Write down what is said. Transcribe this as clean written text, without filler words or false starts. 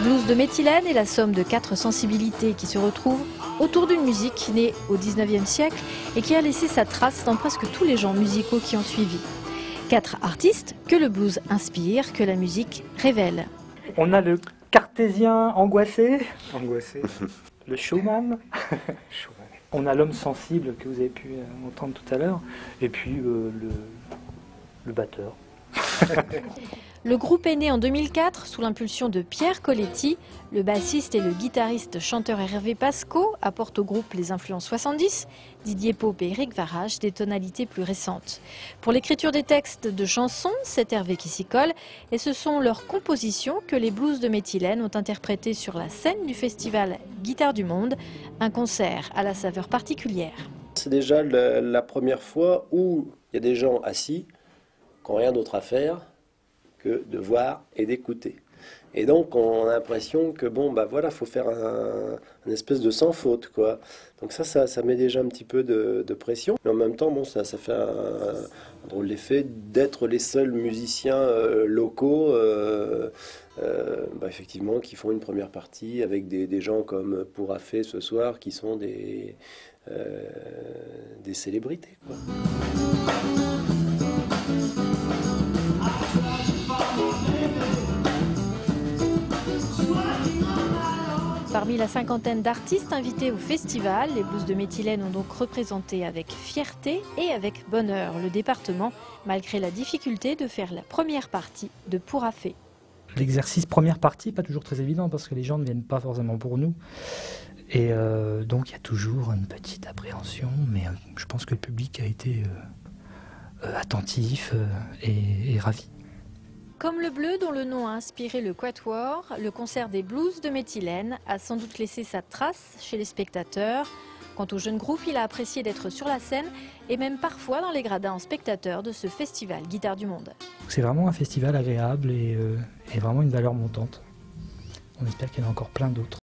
Blues de Méthylène est la somme de 4 sensibilités qui se retrouvent autour d'une musique née au 19e siècle et qui a laissé sa trace dans presque tous les genres musicaux qui ont suivi. 4 artistes que le blues inspire, que la musique révèle. On a le cartésien angoissé, le showman, on a l'homme sensible que vous avez pu entendre tout à l'heure, et puis le batteur. Le groupe est né en 2004 sous l'impulsion de Pierre Coletti. Le bassiste et le guitariste chanteur Hervé Pasco apportent au groupe les influences 70, Didier Pope et Éric Varage des tonalités plus récentes. Pour l'écriture des textes de chansons, c'est Hervé qui s'y colle et ce sont leurs compositions que les Blues de Méthylène ont interprétées sur la scène du festival Guitare du Monde, un concert à la saveur particulière. C'est déjà la première fois où il y a des gens assis qui n'ont rien d'autre à faire que de voir et d'écouter. Et donc on a l'impression que bon bah voilà, faut faire un espèce de sans faute quoi. Donc ça met déjà un petit peu de pression. Mais en même temps bon ça fait un drôle d'effet d'être les seuls musiciens locaux effectivement qui font une première partie avec des gens comme Pourafé ce soir qui sont des célébrités quoi. Parmi la cinquantaine d'artistes invités au festival, les Blues de Méthylène ont donc représenté avec fierté et avec bonheur le département, malgré la difficulté de faire la première partie de Pourafé. L'exercice première partie, pas toujours très évident parce que les gens ne viennent pas forcément pour nous. Et donc il y a toujours une petite appréhension, mais je pense que le public a été attentif et ravi. Comme le bleu dont le nom a inspiré le quatuor, le concert des Blues de Méthylène a sans doute laissé sa trace chez les spectateurs. Quant au jeune groupe, il a apprécié d'être sur la scène et même parfois dans les gradins en spectateur de ce festival Guitare du Monde. C'est vraiment un festival agréable et vraiment une valeur montante. On espère qu'il y en a encore plein d'autres.